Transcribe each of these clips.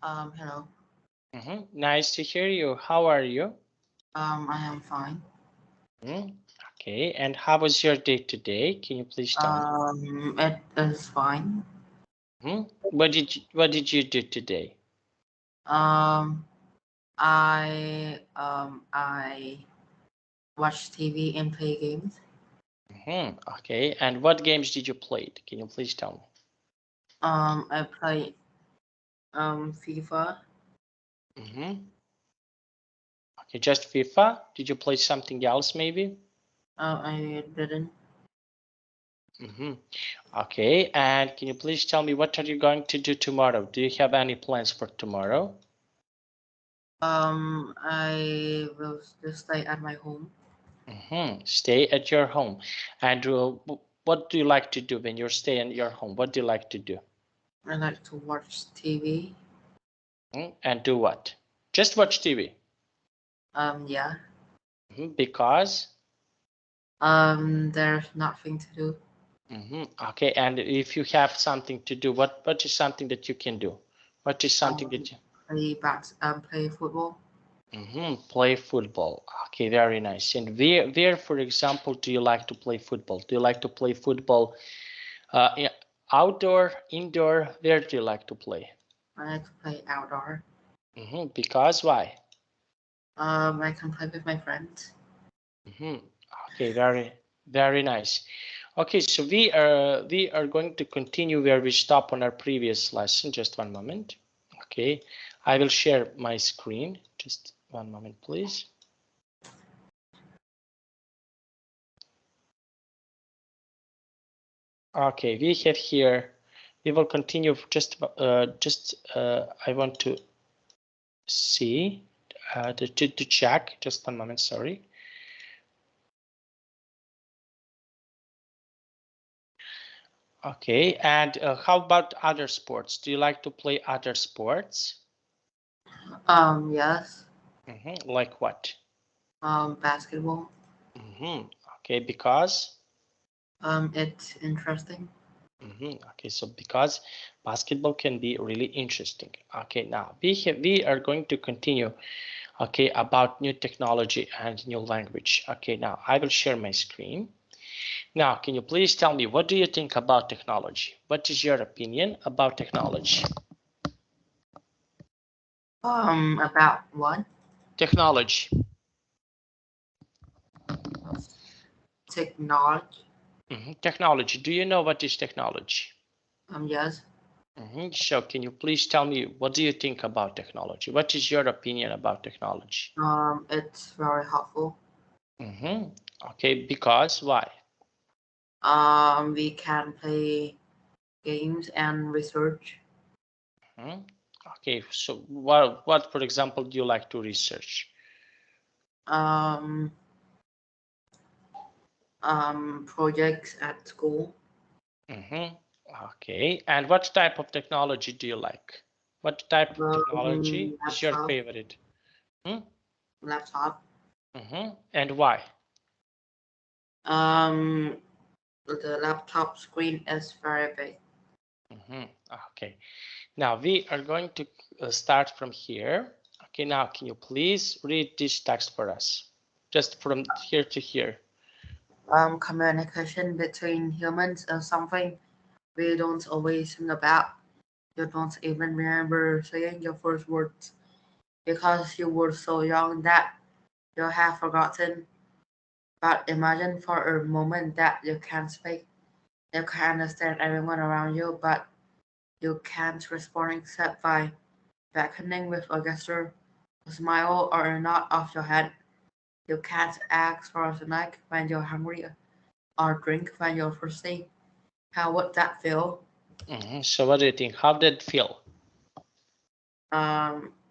Hello. Nice to hear you. How are you? I am fine. Mhm. Okay, and how was your day today? Can you please tell me? It is fine. What did you do today? Um, I watch TV and play games. Okay, and what games did you play? Can you please tell me? I play FIFA. Mm-hmm. Okay, just FIFA? Did you play something else maybe? I didn't. Mm-hmm. Okay, and can you please tell me what are you going to do tomorrow? Do you have any plans for tomorrow? I will just stay at my home. Stay at your home. And what do you like to do when you're staying at your home? What do you like to do? I like to watch TV. And do what? Just watch TV. Yeah. Because. There's nothing to do. Okay, and if you have something to do, what is something that you can do? What is something Um, that you play football. play football? Okay, very nice. And where, for example, do you like to play football? Do you like to play football yeah, outdoor, indoor? Where do you like to play? I like to play outdoor. Because why? I can play with my friends. hmm Okay, very nice. Okay, so we are going to continue where we stop on our previous lesson. Just one moment. Okay, I will share my screen. Just one moment, please. Okay, we have here. We will continue. I want to see to check. Just one moment. Sorry. Okay, and how about other sports? Do you like to play other sports? Yes. Like what? Basketball. Okay, because. It's interesting. Okay, so because basketball can be really interesting. Okay, now we are going to continue. Okay, about new technology and new language. Okay, now I will share my screen. Now, can you please tell me what do you think about technology? What is your opinion about technology? About what? Technology. Technology. Technology. Do you know what is technology? Yes. So, can you please tell me what do you think about technology? What is your opinion about technology? It's very helpful. Okay, because why? We can play games and research. Hmm? Okay, so what, for example, do you like to research? Um, Projects at school. Mm-hmm. Okay, and what type of technology do you like? What type of technology is your Laptop. favorite? Hmm? Laptop. And why? Um, the laptop screen is very big. Okay, now we are going to start from here. Okay, now can you please read this text for us? Just from here to here. Communication between humans is something we don't always think about. You don't even remember saying your first words because you were so young that you have forgotten. But imagine for a moment that you can't speak. You can understand everyone around you, but you can't respond except by beckoning with a gesture, a smile, or a nod of your head. You can't ask for a snack when you're hungry or drink when you're thirsty. How would that feel? So what do you think? How did it feel?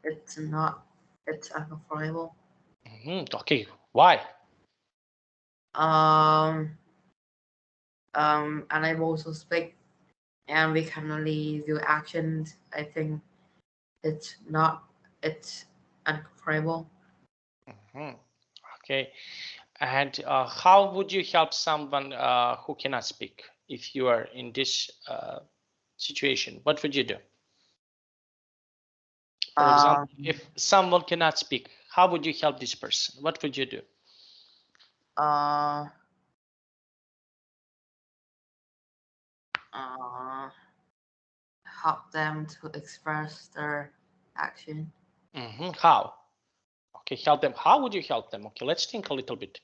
It's not. It's uncomfortable. Okay, why? Um, Unable to speak, and we can only do actions. I think it's not. It's uncomfortable. Mhm. Okay, and how would you help someone who cannot speak if you are in this situation? What would you do? For example, if someone cannot speak, how would you help this person? What would you do? Help them to express their action. How? Okay, help them. How would you help them? Okay, let's think a little bit.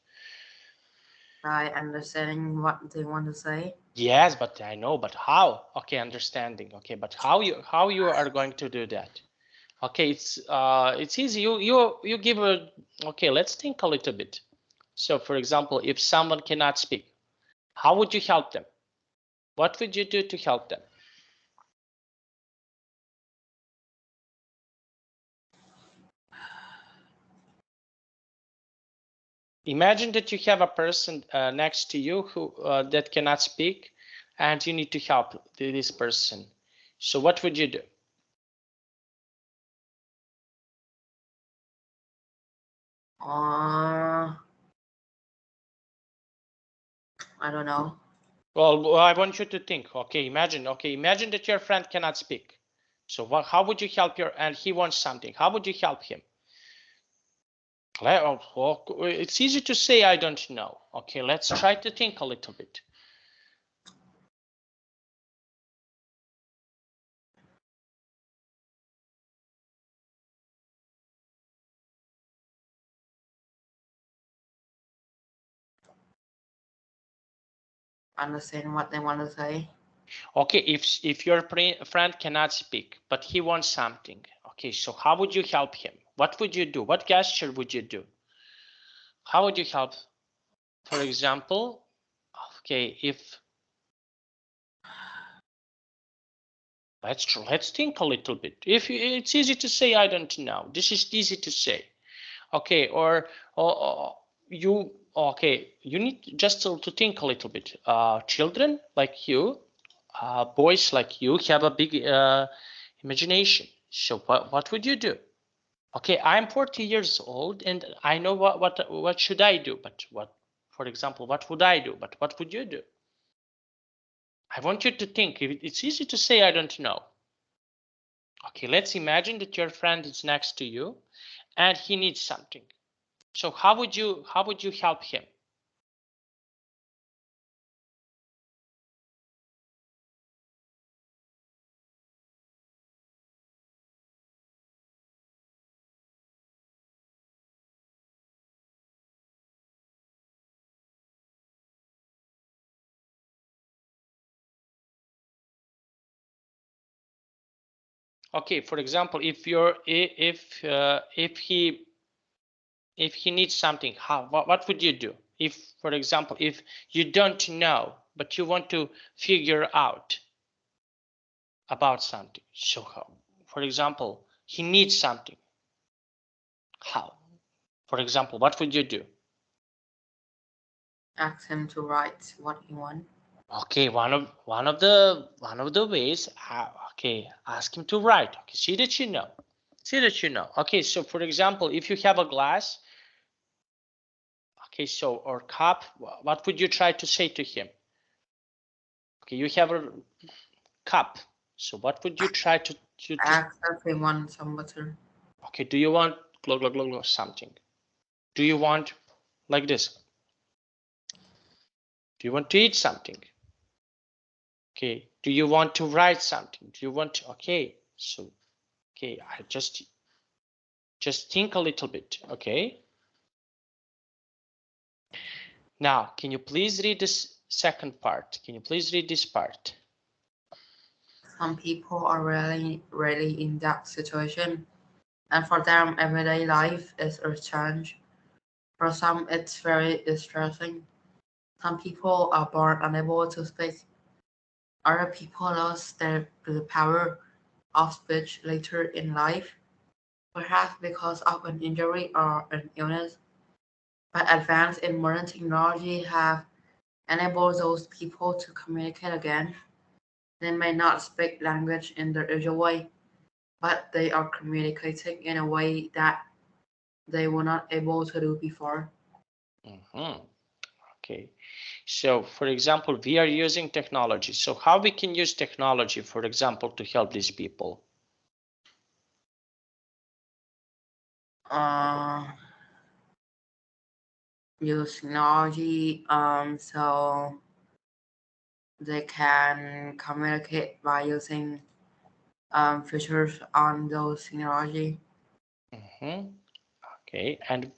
By understanding what they want to say. Yes, but I know, but how? Okay, understanding. Okay, but how you are going to do that? Okay, it's easy. You give a. Okay, let's think a little bit. So, for example, if someone cannot speak, how would you help them? What would you do to help them? Imagine that you have a person next to you who that cannot speak, and you need to help this person. So what would you do? I don't know. Well, I want you to think. Okay, imagine that your friend cannot speak. So how would you help and he wants something? How would you help him? It's easy to say I don't know. Okay, let's try to think a little bit. Understand what they want to say. Okay, if your friend cannot speak, but he wants something. Okay, so how would you help him? What would you do? What gesture would you do? How would you help? For example, okay, if let's think a little bit. If it's easy to say, I don't know. This is easy to say. Okay, or you okay, you need just to think a little bit. Children like you, boys like you have a big imagination. So what would you do? Okay, I'm 40 years old and I know what should I do, but for example, what would I do? But what would you do? I want you to think. It's easy to say I don't know. Okay, let's imagine that your friend is next to you and he needs something. So how would you help him? Okay, for example, if he needs something, what would you do? If, for example, if you don't know but you want to figure out about something, so for example, he needs something. How? For example, what would you do? Ask him to write what he wants. Okay, one of the ways. Okay, ask him to write. Okay, see that you know. See that you know. Okay, so for example, if you have a glass, okay, so or cup, what would you try to say to him? Okay, you have a cup. So what would you try to Ask if he wants some water. okay, do you want glug glug glug glug something? Do you want like this? Do you want to eat something? Okay, do you want to write something? Do you want to, okay, so okay, I just think a little bit, okay? Now, can you please read this second part? Can you please read this part? Some people are really in that situation, and for them, everyday life is a challenge. For some, it's very distressing. Some people are born unable to speak. Other people lose the power of speech later in life, perhaps because of an injury or an illness. But advances in modern technology have enabled those people to communicate again. They may not speak language in the usual way, but they are communicating in a way that they were not able to do before. Okay, so for example, we are using technology. So how we can use technology, for example, to help these people? uh, use technology so they can communicate by using features on those technology. Okay, and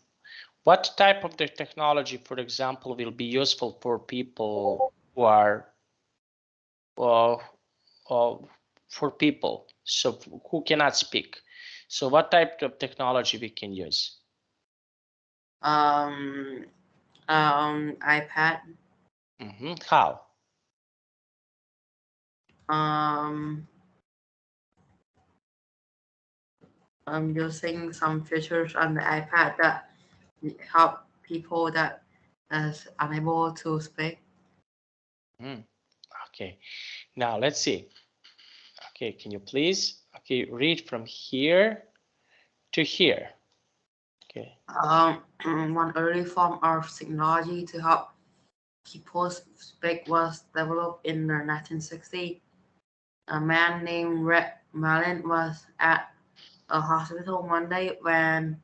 what type of the technology, for example, will be useful for people who are uh, for people so who cannot speak? So what type of technology we can use? Um, iPad. How? Um, I'm using some features on the iPad that help people that is unable to speak. Okay, now let's see. Okay, can you please read from here to here? Okay. One early form of technology to help people speak was developed in the 1960s. A man named Red Malin was at a hospital one day when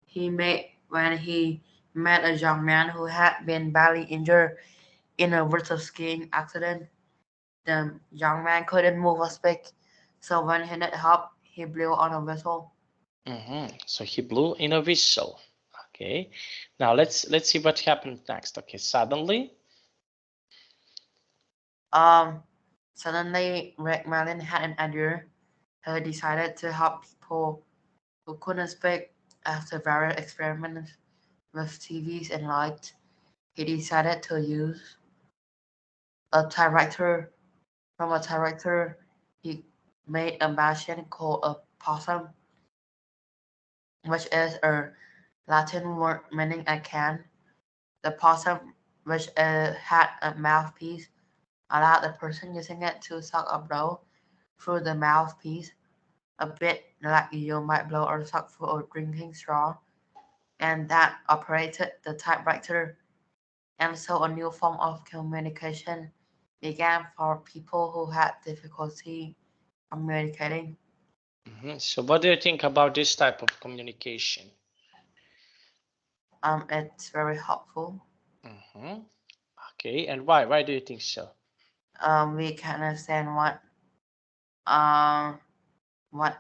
he met a young man who had been badly injured in a winter skiing accident. The young man couldn't move or speak, so when he needed help, he blew on a whistle. So he blew in a whistle. Okay. Now let's see what happens next. Okay. Um, Suddenly, Rick Malin had an idea. He decided to help people who couldn't speak. After various experiments with TVs and lights, he decided to use a typewriter. From a typewriter, he made a machine called a possum, which is a Latin word meaning a can. The possum, which had a mouthpiece, allowed the person using it to suck or blow through the mouthpiece, a bit like you might blow or suck through a drinking straw, and that operated the typewriter. And so a new form of communication began for people who had difficulty communicating. So what do you think about this type of communication? It's very helpful. Okay, and why? Why do you think so? We can understand um what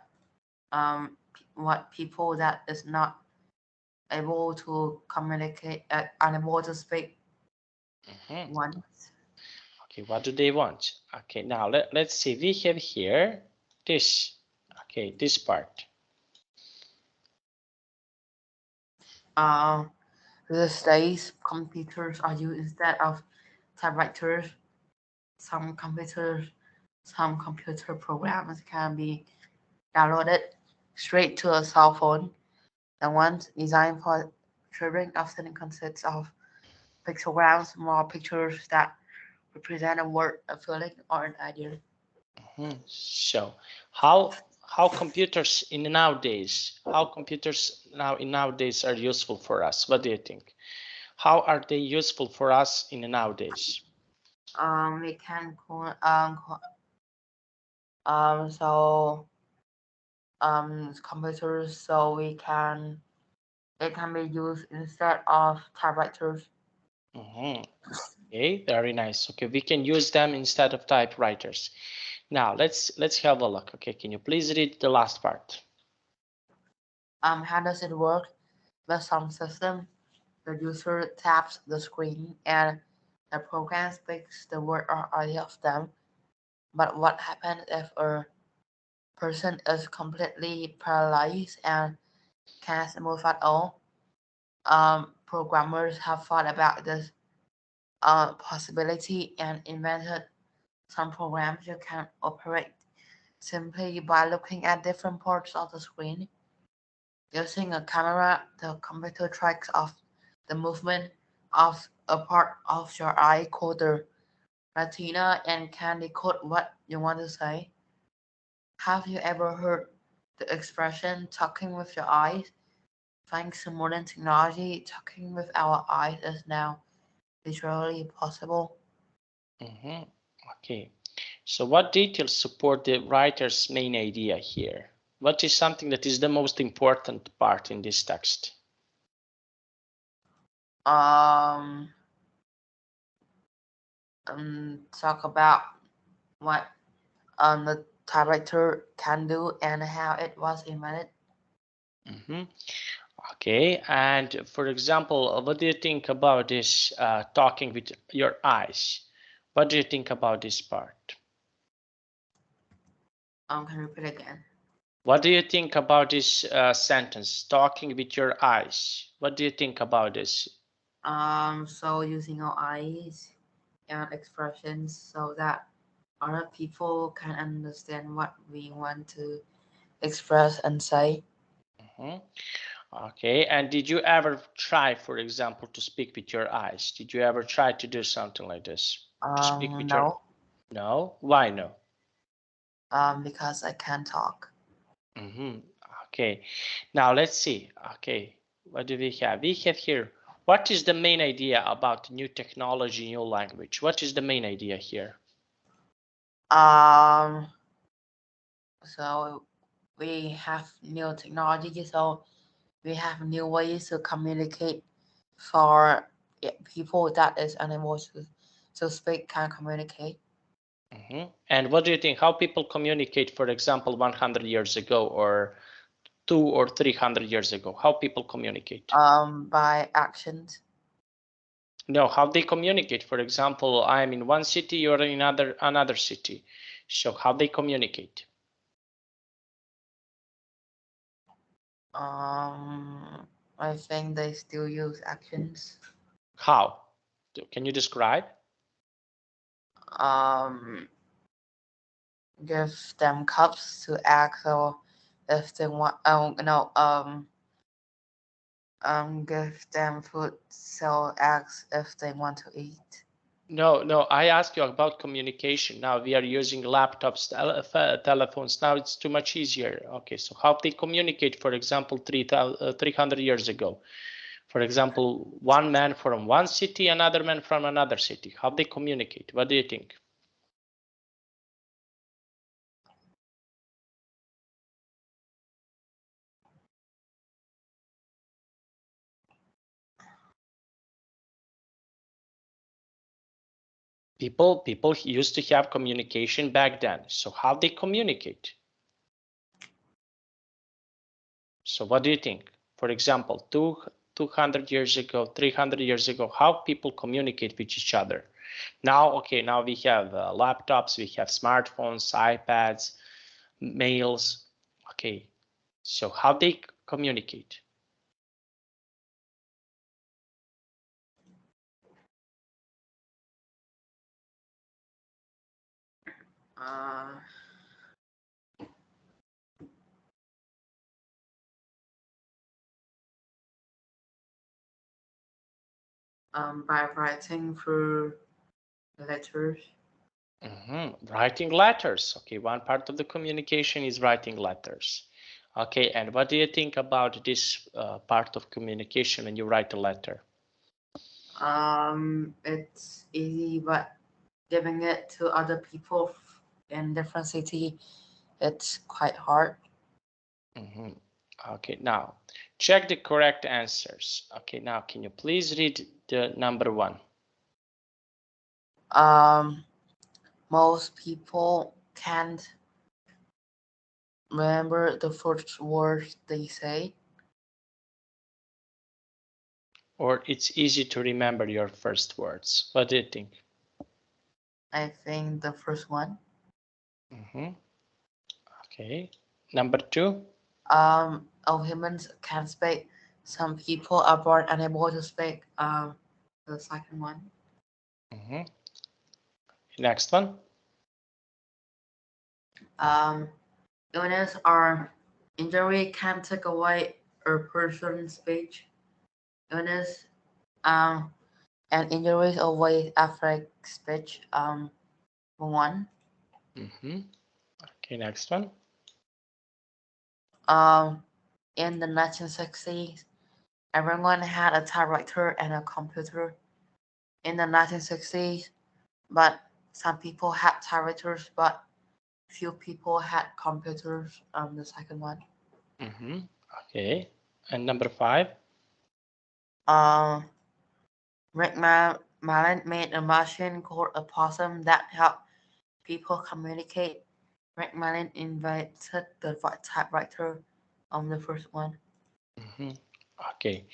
what people that is not able to communicate, unable to speak want. Okay, what do they want? Okay, now let's see. We have here this. Okay, this part. Uh, these days, computers are used instead of typewriters. Some computers, some computer programs can be downloaded straight to a cell phone. The ones designed for children often consists of pictograms, small pictures that represent a word, a feeling, or an idea. So how computers in nowadays, how computers now in nowadays are useful for us? What do you think? How are they useful for us in nowadays? We can call so computers so we can it can be used instead of typewriters. Okay, very nice. Okay, we can use them instead of typewriters. Now let's have a look. Okay, can you please read the last part? How does it work? With some system, the user taps the screen and the program speaks the word or idea of them. But what happens if a person is completely paralyzed and can't move at all? Programmers have thought about this possibility and invented some programs you can operate simply by looking at different parts of the screen. Using a camera, the computer tracks of the movement of a part of your eye called the retina and can decode what you want to say. Have you ever heard the expression talking with your eyes? Thanks to modern technology, talking with our eyes is now literally possible. Okay, so what details support the writer's main idea here? What is something that is the most important part in this text? Talk about what the typewriter can do and how it was invented. Okay, and for example, what do you think about this talking with your eyes? What do you think about this part? Can you repeat again? What do you think about this sentence, talking with your eyes? What do you think about this? So using our eyes and expressions so that other people can understand what we want to express and say. Okay, and did you ever try, for example, to speak with your eyes? Did you ever try to do something like this? To speak with your... No, No? Why no? because I can't talk. Okay, now let's see. Okay, what do we have? We have here, what is the main idea about new technology, new language? What is the main idea here? So we have new technology, so we have new ways to communicate for people that is unable to speak can communicate. And what do you think? How people communicate, for example, 100 years ago or 200 or 300 years ago? How people communicate? By actions. No, how they communicate. For example, I am in one city, you're in another city. So how they communicate? I think they still use actions. How? Can you describe? Um, give them cups to act, or if they want, give them food so ask if they want to eat. No, I asked you about communication. Now we are using laptops, telephones. Now it's too much easier. Okay, so how they communicate, for example, 300 years ago? For example, one man from one city, another man from another city. How they communicate? What do you think? People used to have communication back then. So how they communicate? So what do you think? For example, 200 years ago, 300 years ago, how people communicate with each other? Now, okay, now we have laptops, we have smartphones, iPads, mails. Okay, so how they communicate? Uh, by writing through letters. Writing letters. Okay, one part of the communication is writing letters. Okay, and what do you think about this part of communication when you write a letter? It's easy, but giving it to other people in different city, it's quite hard. Okay, now check the correct answers. Okay, now can you please read the number one? Most people can't remember the first words they say. Or it's easy to remember your first words. What do you think? I think the first one. Okay, number two. All humans can speak. Some people are born unable to speak. The second one. Next one. Um, illness or injury can take away a person's speech. Illness and injuries always affect speech. One. Okay, next one. In the 1960s, everyone had a typewriter and a computer. In the 1960s, but some people had typewriters, but few people had computers. The second one. Okay. And number 5. Um, Rick Malin made a machine called a possum that helped people communicate. Rick Malin invented the typewriter. The first one. Okay.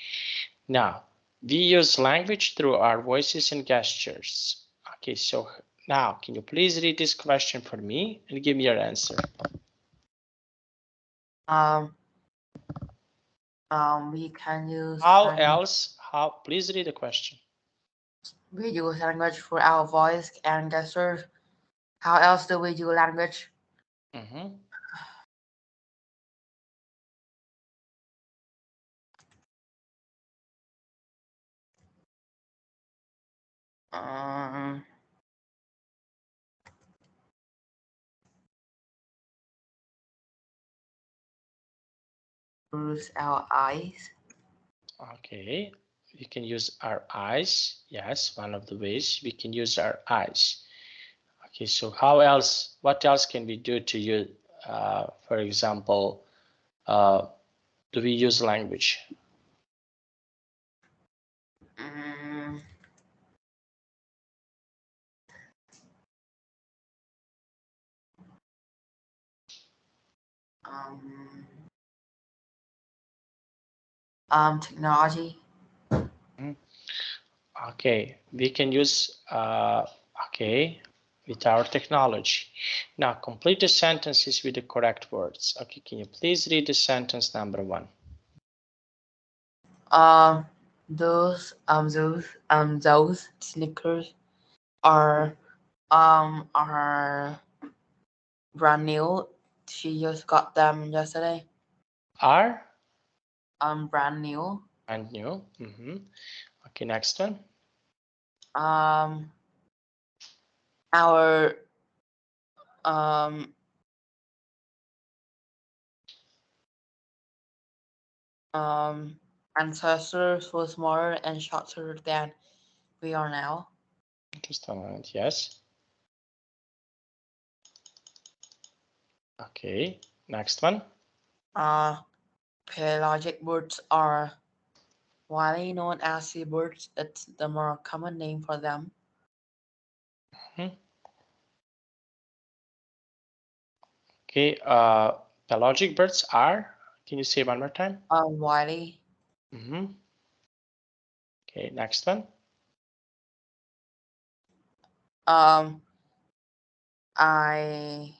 Now, we use language through our voices and gestures. Okay, so now, can you please read this question for me and give me your answer? Um, we can use How language. else? How? Please read the question. We use language for our voice and gestures. How else do we use language? Mm-hmm. Um, use our eyes. Okay, we can use our eyes. Yes, one of the ways we can use our eyes. Okay, so how else? What else can we do to you? For example, do we use language? Mm, um, technology. Mhm. Okay, we can use okay with our technology. Now complete the sentences with the correct words. Okay, can you please read the sentence number 1? Um, those sneakers are brand new. She just got them yesterday. Are Brand new. and new. Okay, next one. Um, our um um ancestors were smaller and shorter than we are now. Just a moment. Yes. Okay, next one. Uh, Pelagic birds are widely known as seabirds. It's the more common name for them. Mhm. Okay, pelagic birds are. Can you say one more time? Widely. Mm-hmm. Okay, next one. Um, I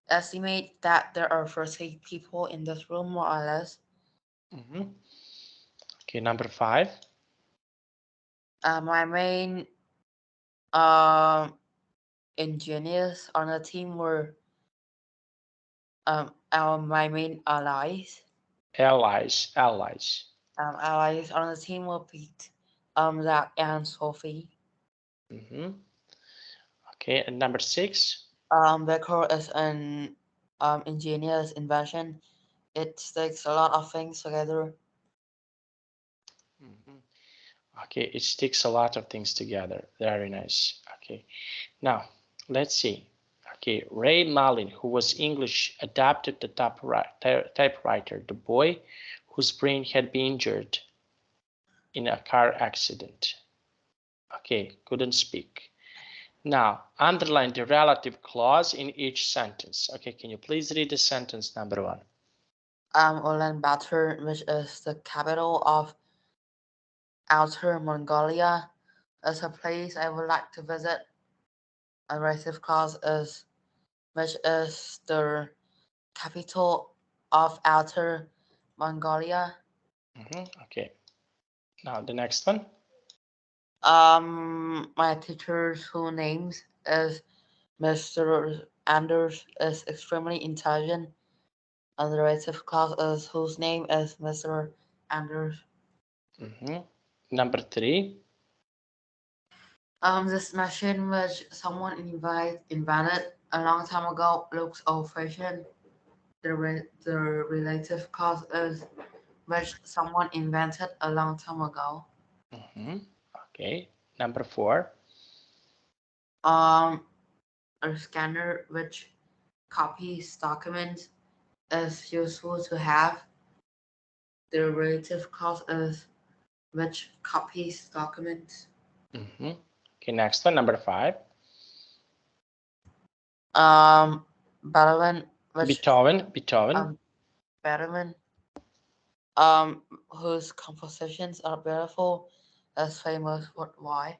estimate that there are 40 people in this room, more or less. Mm-hmm. Okay, number 5. My main um engineers on the team were my main allies. Allies, allies. Allies on the team were Pete, Zach, and Sophie. Mm-hmm. Okay, and number 6. Becker is an engineer's invention. It takes a lot of things together. Mm-hmm. Okay, it sticks a lot of things together. Very nice. Okay, now let's see. Okay, Ray Malin, who was English, adapted the typewriter, the boy whose brain had been injured in a car accident. Okay, couldn't speak. Now, underline the relative clause in each sentence. Okay, can you please read the sentence number 1? Ulaanbaatar, which is the capital of Outer Mongolia, is a place I would like to visit. A relative clause is which is the capital of Outer Mongolia. Okay, now the next one. My teacher's whose name is Mr. Anders is extremely intelligent. And the relative clause is whose name is Mr. Anders. Number 3. This machine which someone invented a long time ago looks old-fashioned. The relative clause is which someone invented a long time ago. Okay, number 4. Um, a scanner which copies documents is useful to have. The relative clause is which copies documents. Okay, next one, number 5. Beethoven, which Beethoven. Beethoven, whose compositions are beautiful, is famous worldwide.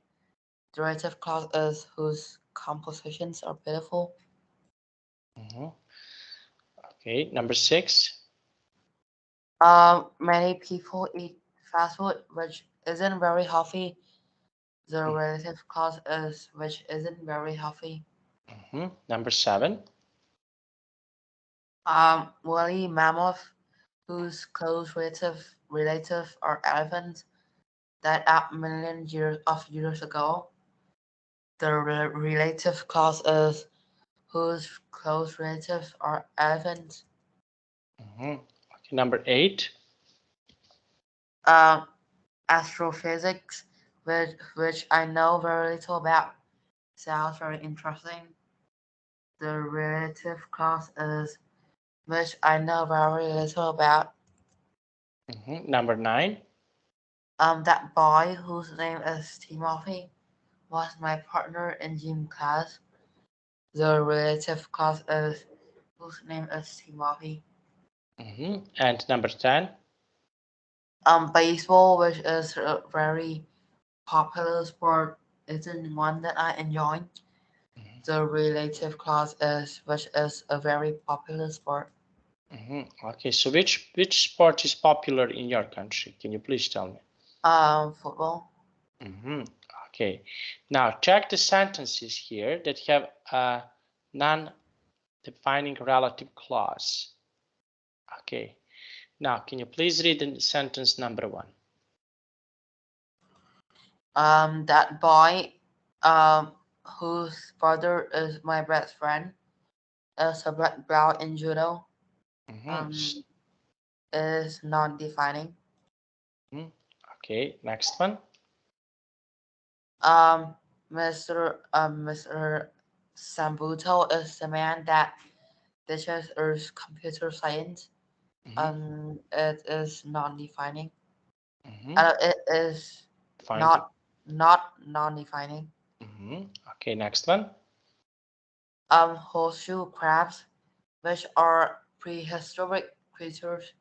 The relative clause is whose compositions are beautiful. Okay, number 6. Many people eat fast food, which isn't very healthy. The relative clause is which isn't very healthy. Number 7. Woolly mammoth, whose close relative are elephants, died out millions of years ago. The relative clause is whose close relatives are elephants. Okay, number 8. Astrophysics, which I know very little about, sounds very interesting. The relative clause is which I know very little about. Number 9. That boy whose name is Timothy was my partner in gym class. The relative clause is whose name is Timothy. And number 10. Baseball, which is a very popular sport, isn't one that I enjoy. The relative clause is which is a very popular sport. Okay, so which sport is popular in your country? Can you please tell me? Football. Okay, now check the sentences here that have a non-defining relative clause. Okay, now can you please read the sentence number 1? That boy, whose father is my best friend, is a black belt in judo. Is non-defining. Okay, next one. Mr. Sambuto is the man that teaches us computer science. It is non-defining. It is not non-defining. Okay, next one. Horseshoe crabs, which are prehistoric creatures,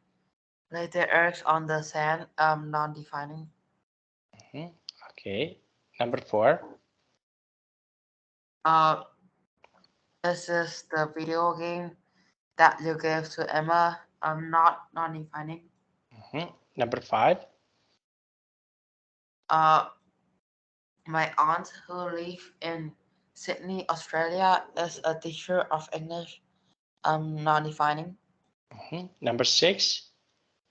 lay their eggs on the sand. Non-defining. Okay, number 4. This is the video game that you gave to Emma. Not non-defining. Number 5. My aunt who lives in Sydney, Australia, is a teacher of English. Non-defining. Number 6.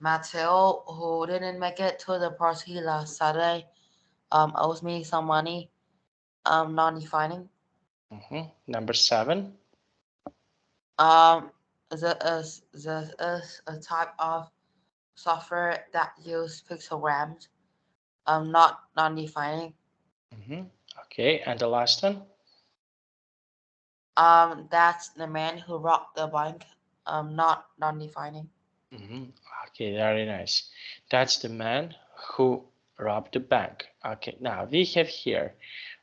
Mateo, who didn't make it to the party last Saturday, owes me some money. Non-defining. Number 7. This is a type of software that uses pixelgrams. Not non-defining. Okay, and the last one. That's the man who robbed the bank. Not non-defining. Okay, very nice. That's the man who robbed the bank. Okay, now we have here,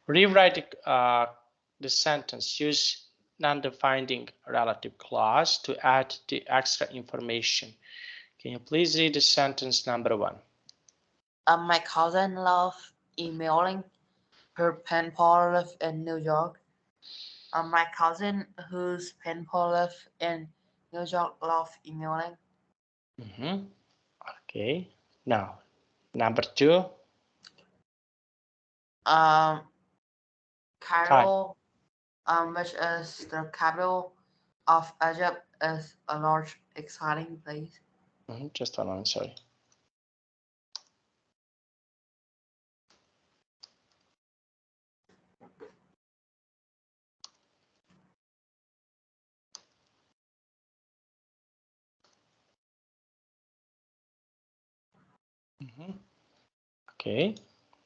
rewrite the sentence, use non-defining relative clause to add the extra information. Can you please read the sentence number 1? My cousin loves emailing. Her pen pal lives in New York. My cousin whose pen pal lives in New York loves emailing. Okay, now number 2. Cairo, which is the capital of Egypt, is a large, exciting place. Just one moment, sorry. Okay,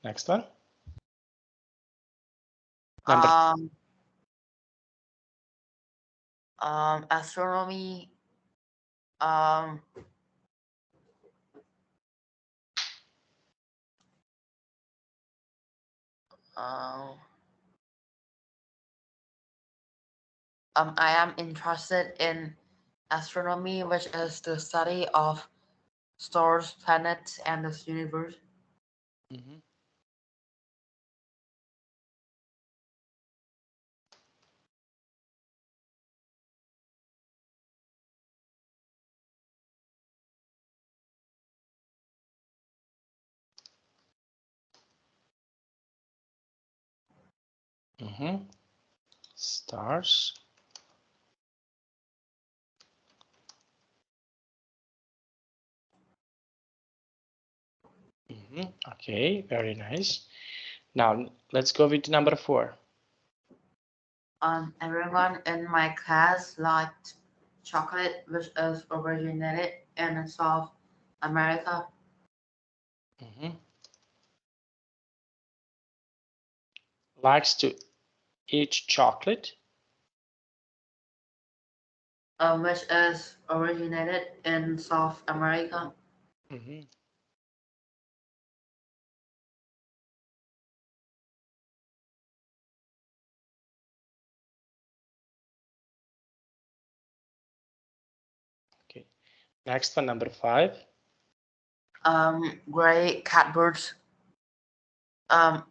next one. Number Astronomy. Um, um, I am interested in astronomy, which is the study of stars, planets, and the universe. Mhm. Mhm. Stars. Okay, very nice. Now let's go with number 4. Everyone in my class liked chocolate, which is originated in South America, Mhm. Likes to eat chocolate. which is originated in South America. Mhm. Okay. Next one, number 5. Gray catbirds. Um,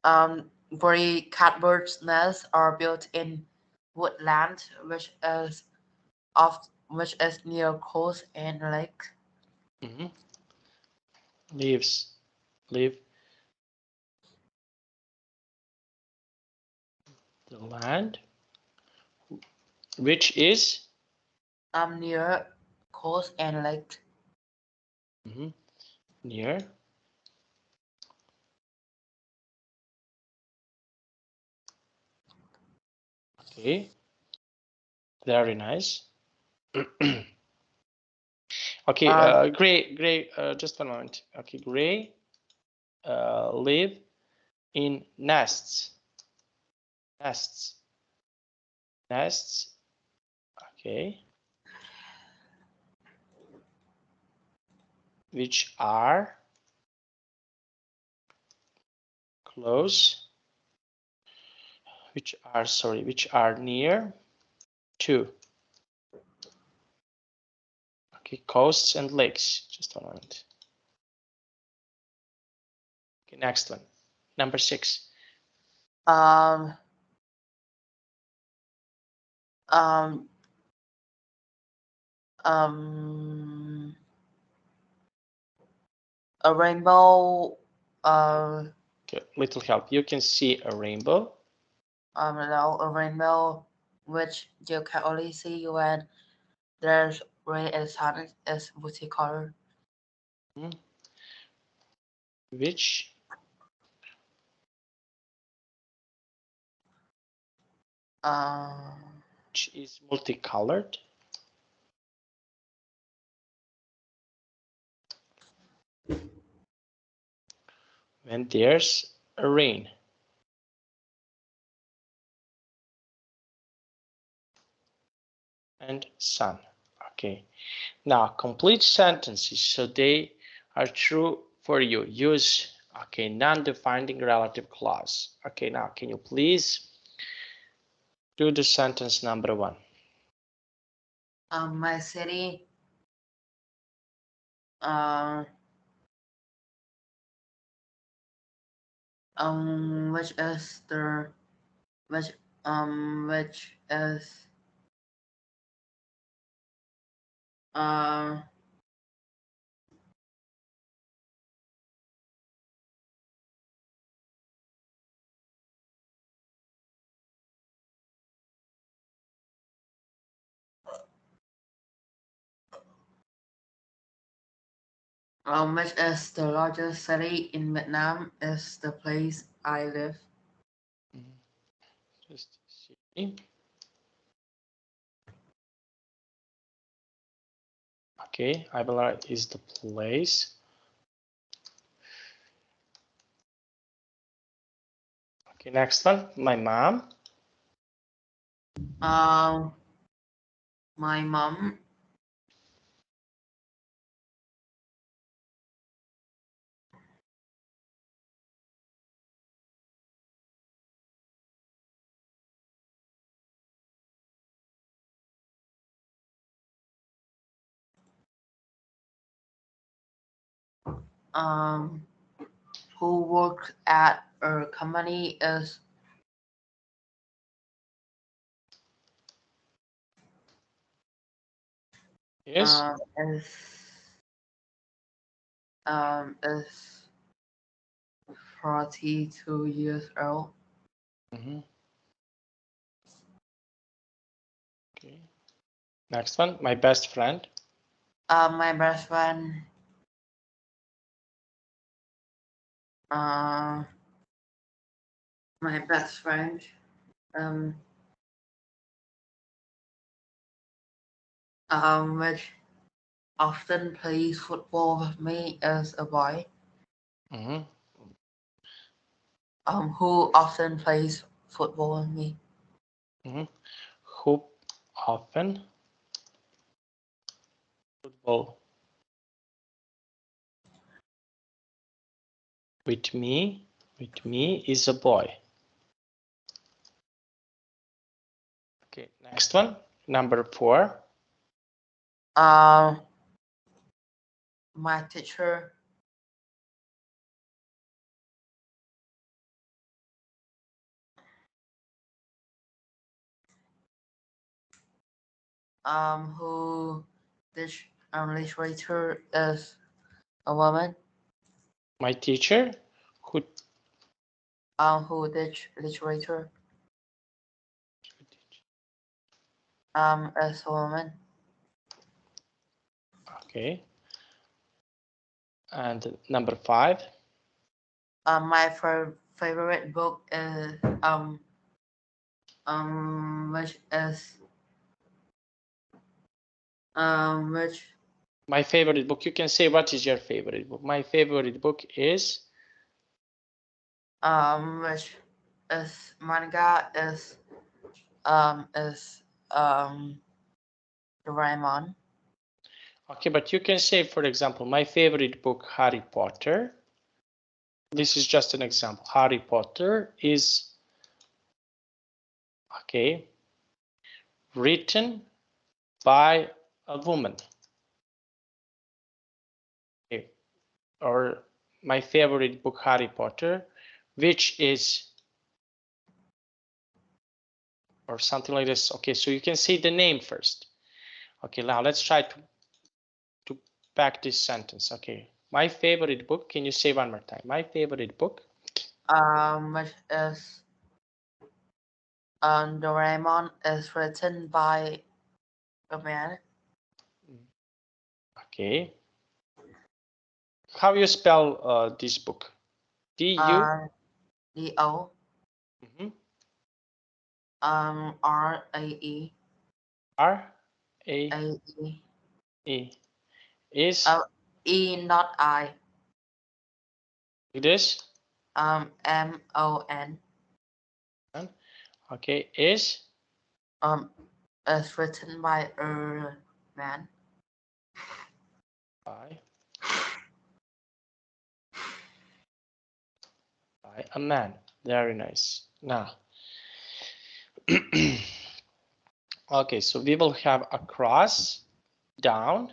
um, Gray catbirds' nests are built in woodland, which is near coast and lake. Mhm. Leaves. Leave the land, which is Near coast and lake. near. Okay, very nice. Okay, Um, gray, just one moment. Okay, gray live in nests. Nests. Nests. Okay, which are close, which are near to, okay, coasts and lakes. Just one moment. Okay, next one, number 6. um, um, um, a rainbow. Okay, little help. You can see a rainbow. No, a rainbow, which you can only see when there's rain and sun is multicolor. Hmm, which Um, is multicolored when there's a rain and sun. Okay, now complete sentences so they are true for you. Use, okay, non-defining relative clause. Okay, now can you please do the sentence number 1? my city, um, which is which, which is, um, which is the largest city in Vietnam, is the place I live. Just see. Okay, I will write is the place. Okay, next one, my mom. My mom. Um, who works at a company is Is um is is 42 years old. Okay. Next one, my best friend. My best friend. Uh, my best friend. Um, which often plays football with me is a boy. Who often plays football with me. Who often football with me is a boy. Okay, next one, number 4. My teacher. Who this literature is a woman. My teacher who Who teach literature is a woman. okay, and number 5. My favorite book is which is which My favorite book, you can say what is your favorite book. My favorite book is which is manga is Doraemon. okay, but you can say, for example, my favorite book, Harry Potter. This is just an example. Harry Potter is okay, written by a woman. Okay. Or my favorite book, Harry Potter, which is, or something like this. Okay, so you can say the name first. Okay, now let's try to back this sentence. Okay, my favorite book. Can you say one more time? My favorite book. Which is Doraemon is written by a man. Okay. How you spell this book? D-U? D-O R-A-E R-A-E. A-E Is E not I this? M-O-N Okay, is is written by a man. by a man. Very nice. Now, okay, so we will have across, down,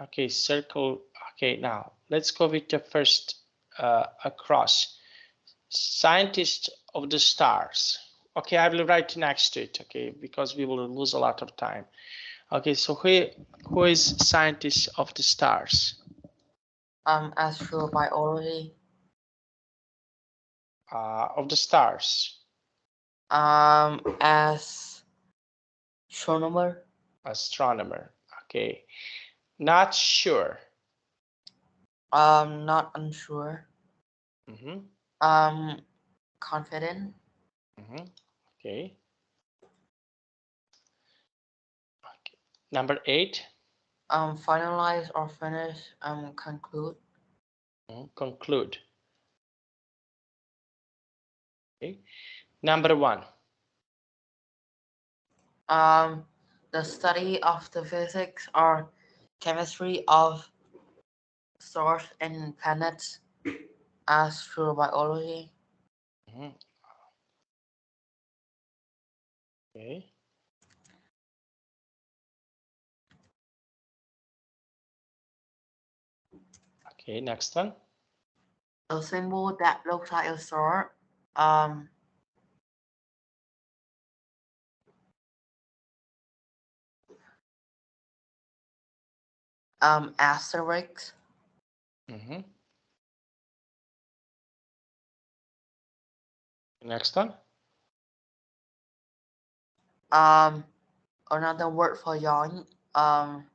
okay, circle. Okay, now let's go with the first across. Scientist of the stars. Okay, I will write next to it, okay, because we will lose a lot of time. Okay, so who is scientist of the stars? Astrobiology. Of the stars. As astronomer. Astronomer. Okay, not sure. Not unsure. Confident. Okay. Okay. Number 8. Finalize or finish, conclude. Conclude. Okay. Number 1. The study of the physics or chemistry of stars and planets, astrobiology. Mhm. Okay. Okay, next one. A symbol that looks like a star, um, asterisk. Mhm. Next one. Um, Another word for yarn. Um,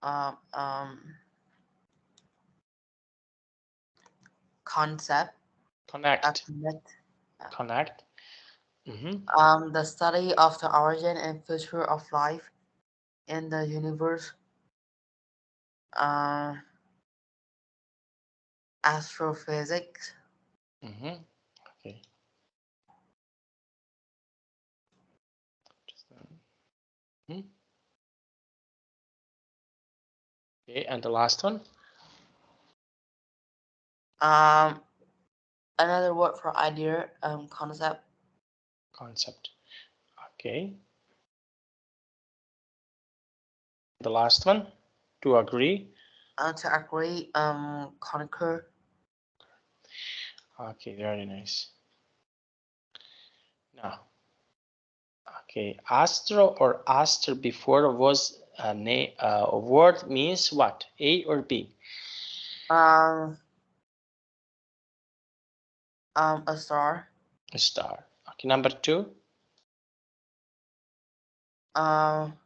um, Concept. Connect. Connect. Connect. Mhm. The study of the origin and future of life in the universe. Uh, Astrophysics. Mhm. Okay. Mhm. Okay, and the last one. Um, Another word for idea. Concept. Concept. Okay. The last one. To agree. To agree. Concur. Okay, very nice. Now, okay, astro or aster before was a name. A word means what? A or B? Um, a star. A star. Okay, number 2. Um,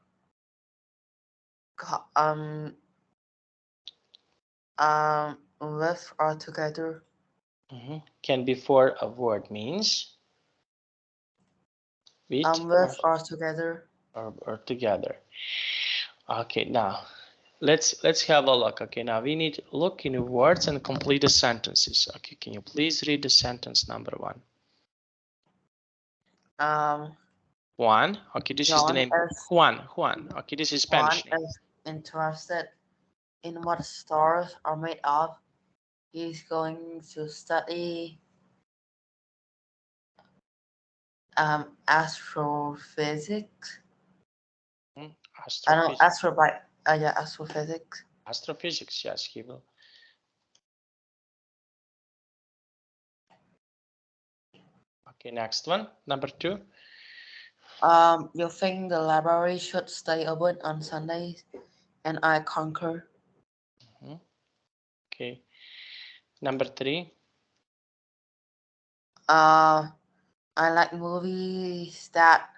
With or together. Can before a word means with With or together. or together. Okay, now let's have a look. Okay, now we need to look in words and complete the sentences. Okay, can you please read the sentence number 1? Um, Juan. Okay, this is the John name. is Juan. Okay, this is Juan Spanish name. is interested in what stars are made of. He's going to study astrophysics. Hmm, I know Astrophysics. yeah, astrophysics. Astrophysics. Yes, he will. Okay, next one. Number 2. You think the library should stay open on Sundays, and I concur. Mhm. Okay. Number 3. Uh, I like movies that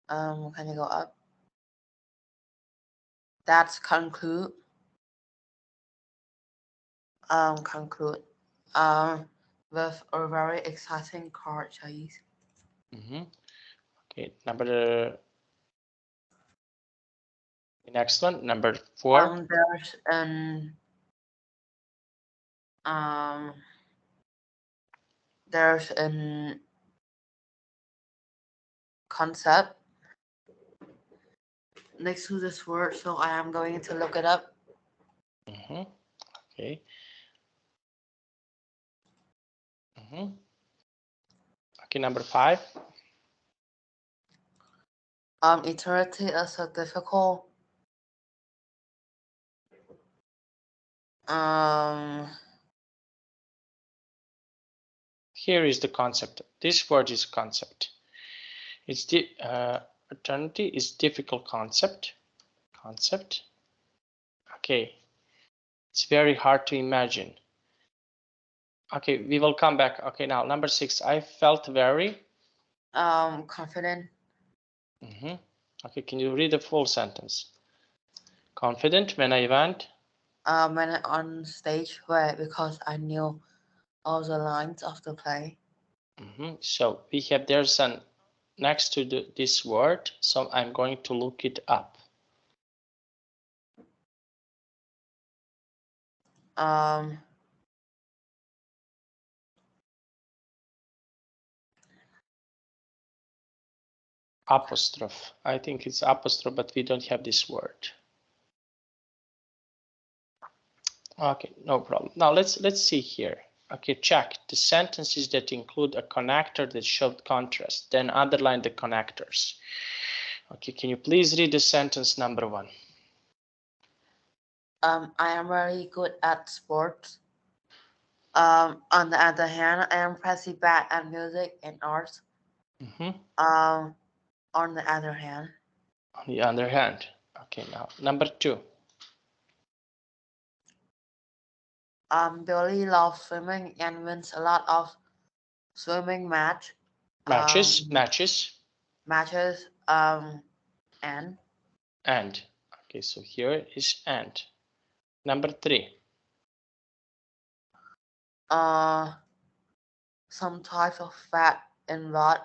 can you go up? That's conclude. Conclude. Um, with a very exciting car chase. Okay. Next one. Number 4. There's an um, there's an concept next to this word, so I am going to look it up. Okay. Okay. Number 5. Eternity is a difficult um Here is the concept. This word is concept. It's the eternity is difficult concept. Concept. Okay. It's very hard to imagine. Okay, we will come back. Okay, now number 6. I felt very. confident Okay, can you read the full sentence? Confident when I went. when on stage where because I knew all the lines of the play. So we have there's an next to this word, so I'm going to look it up. Um, Apostrophe. I think it's apostrophe, but we don't have this word. Okay, no problem. Now let's see here. Okay, check the sentences that include a connector that showed contrast, then underline the connectors. Okay, can you please read the sentence number 1? I am very good at sports. On the other hand, I am pretty bad at music and arts. Um, on the other hand, On the other hand. Okay, now number 2. Billy loves swimming and wins a lot of swimming Matches, um, matches, matches. And and. Okay, so here is and. Number 3. uh, some types of fat in lard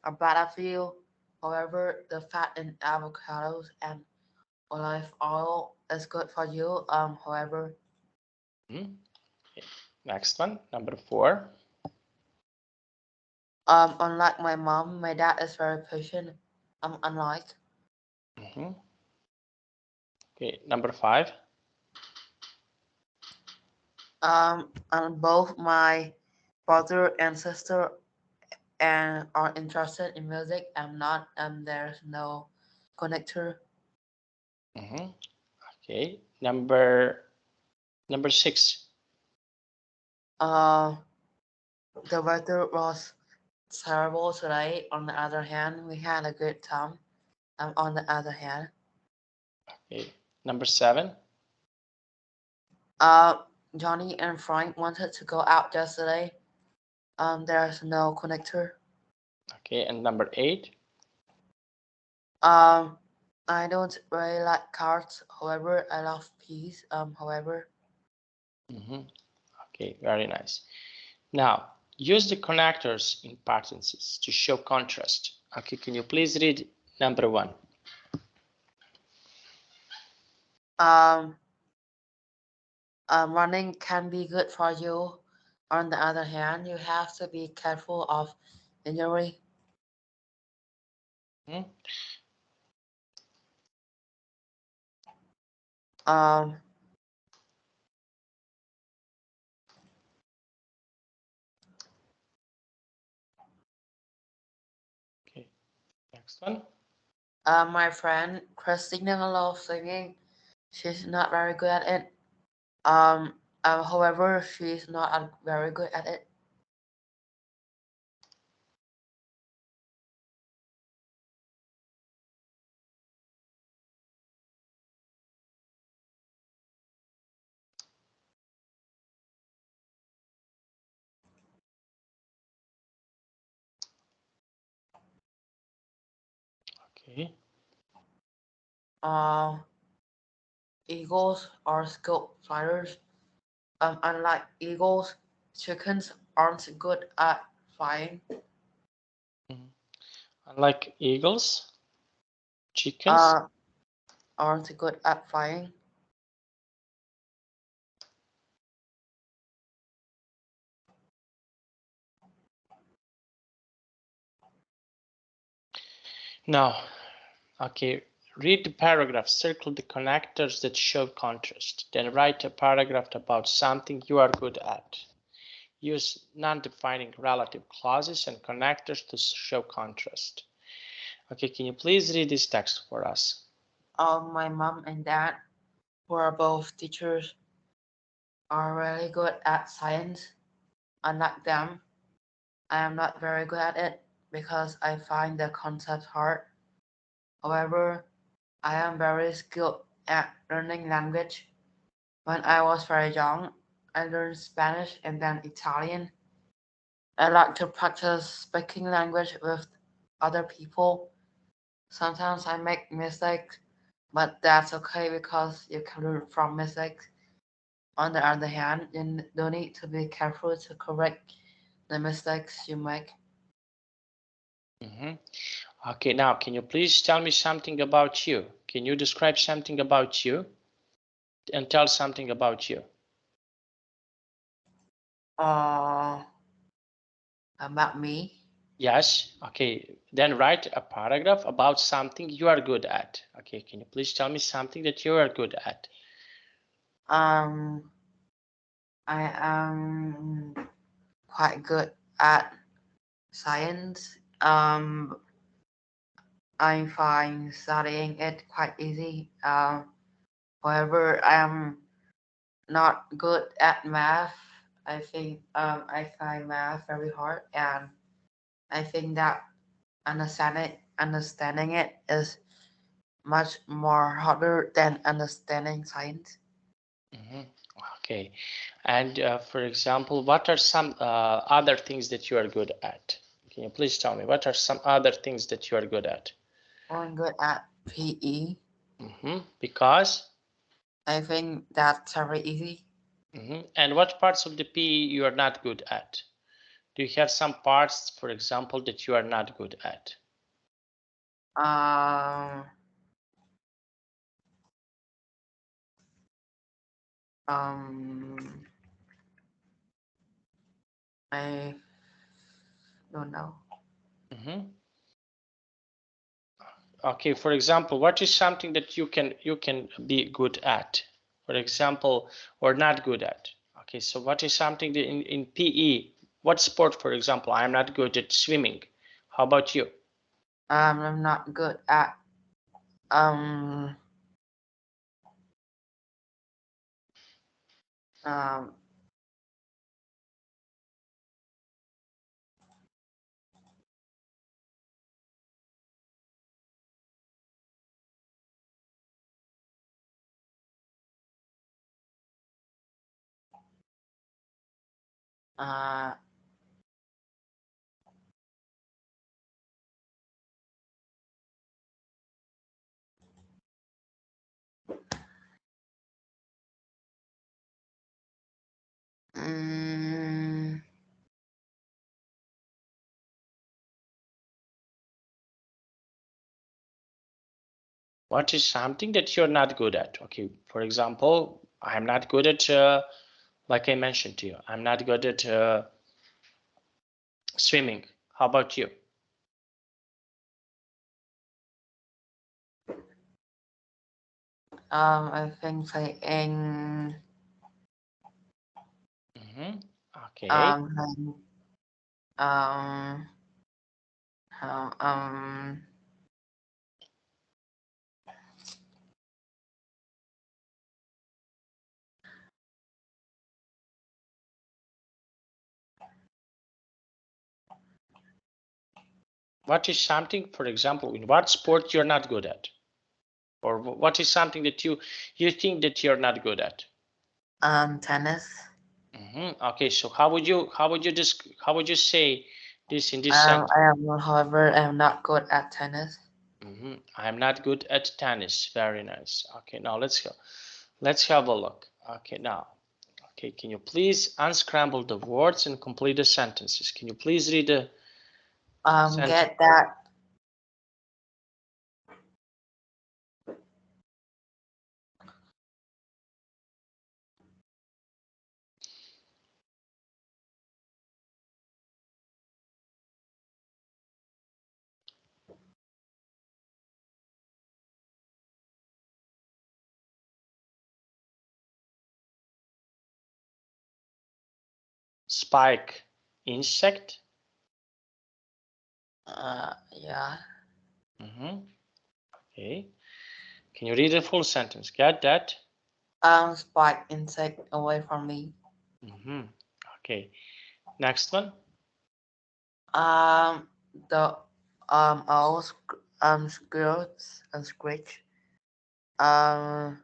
are bad for you. However, the fat in avocados and olive oil is good for you. However, Okay. Next one, number 4. unlike my mom, my dad is very patient. Unlike. Okay, number 5. And both my brother and sister and are interested in music. I'm not. There's no connector. Okay, number 6. Uh, the weather was terrible today. On the other hand, we had a good time. On the other hand, Okay, number 7. uh, Johnny and Frank wanted to go out yesterday. There's no connector. Okay, and number 8. Um, I don't really like cards. However, I love peas. However. Okay, very nice. Now, use the connectors in parentheses to show contrast. Okay, can you please read number 1? Um, running can be good for you. On the other hand, you have to be careful of injury. Hmm? Um, Okay, next one. my friend Christina loves singing. She's not very good at it. However, she's not very good at it. Okay. Uh, eagles are skilled fighters. Unlike eagles, chickens aren't good at flying. Unlike eagles, chickens. Uh, aren't good at flying. Now, okay, read the paragraph, circle the connectors that show contrast, then write a paragraph about something you are good at. Use non-defining relative clauses and connectors to show contrast. Okay, can you please read this text for us? My mom and dad, who are both teachers, are really good at science. Unlike them, I am not very good at it because I find the concepts hard. However, I am very skilled at learning language. When I was very young, I learned Spanish and then Italian. I like to practice speaking language with other people. Sometimes I make mistakes, but that's okay because you can learn from mistakes. On the other hand, you don't need to be careful to correct the mistakes you make. Okay, now can you please tell me something about you? Can you describe something about you and tell something about you? Uh, about me. Yes. Okay, then write a paragraph about something you are good at. Okay, can you please tell me something that you are good at? Um, I am quite good at science. I find studying it quite easy. However, I am not good at math. I think I find math very hard, and I think that understanding it is much more harder than understanding science. Okay, and for example, what are some other things that you are good at? Can you please tell me what are some other things that you are good at? I'm good at PE. Because? I think that's very easy. And what parts of the PE you are not good at? Do you have some parts, for example, that you are not good at? Um, um, I don't know. Okay, for example, what is something that you can be good at? For example, or not good at? Okay, so what is something that in PE? What sport, for example? I'm not good at swimming. How about you? I'm not good at um um uh mm, What is something that you're not good at? Okay, for example, I'm not good at, like I mentioned to you, I'm not good at swimming. How about you? I think playing Okay. playing, um um um What is something, for example, in what sport you're not good at? Or what is something that you think that you're not good at? tennis. Okay, so how would you say this in this sentence? However, I am not good at tennis. I'm not good at tennis. Very nice. Okay, now let's go. Let's have a look. Okay, now. Okay, can you please unscramble the words and complete the sentences? Can you please read the sentence? Get that. Spike, insect. Yeah. Okay. Can you read the full sentence? Get that? Spike insect away from me. Okay. Next one. The owl squirts and screech. Um,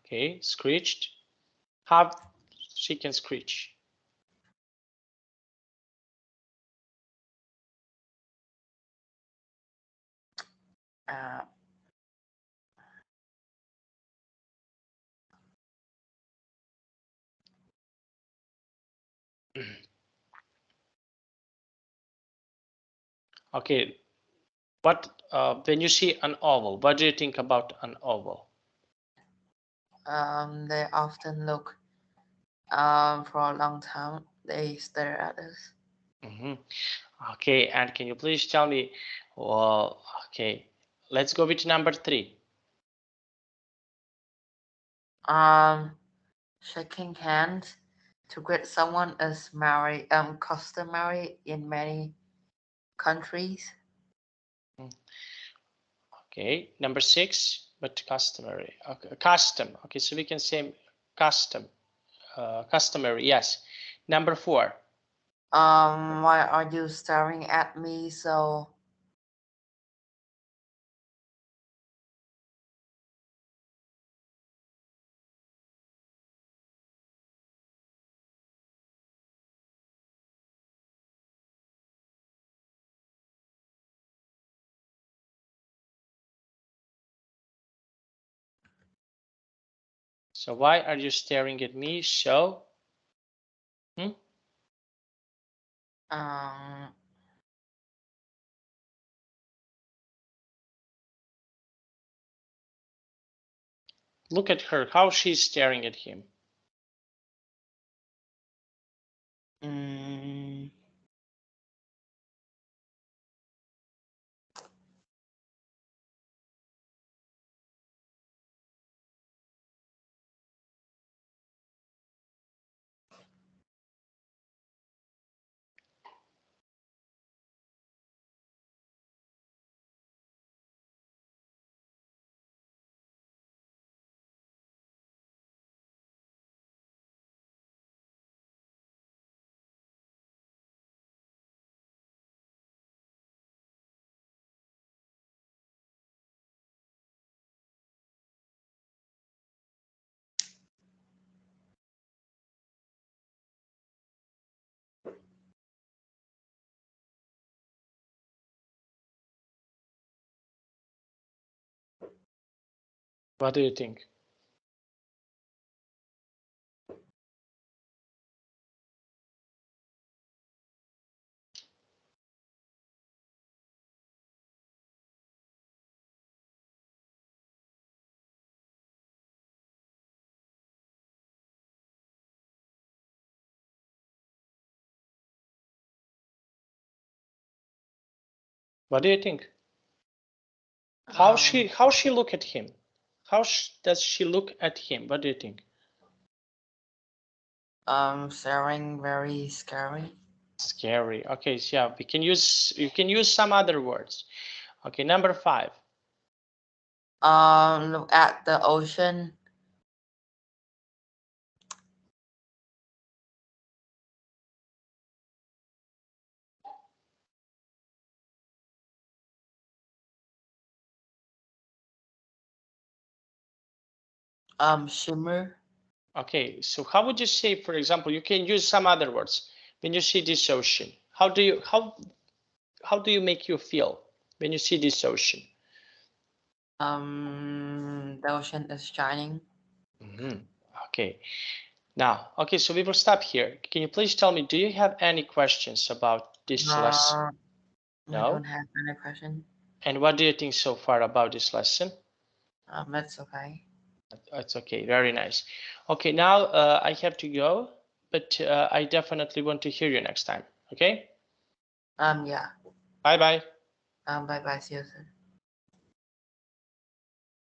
Okay. Screeched. How she can screech? uh, Okay, what when you see an oval, what do you think about an oval? They often look for a long time. They stare at us. Okay, and can you please tell me, well, okay, let's go with number 3. Shaking hands to greet someone is customary in many countries. Okay, number 6, but customary. Okay, custom. Okay, so we can say custom, customary. Yes. Number 4. Why are you staring at me so? So why are you staring at me so? Um, Look at her, how she's staring at him. mm, What do you think? What do you think? How um, she look at him? How does she look at him? What do you think? Staring very scary. Scary. Okay, so yeah, you can use some other words. Okay, number 5. Look at the ocean. Shimmer. Okay, so how would you say, for example, you can use some other words when you see this ocean? How do you make you feel when you see this ocean? The ocean is shining. Okay, now, okay, so we will stop here. Can you please tell me, do you have any questions about this lesson? Uh, I No? don't have any question. And what do you think so far about this lesson? That's okay. It's okay, very nice. Okay, now I have to go, but I definitely want to hear you next time. Okay? Yeah. Bye bye. Bye bye. See you soon.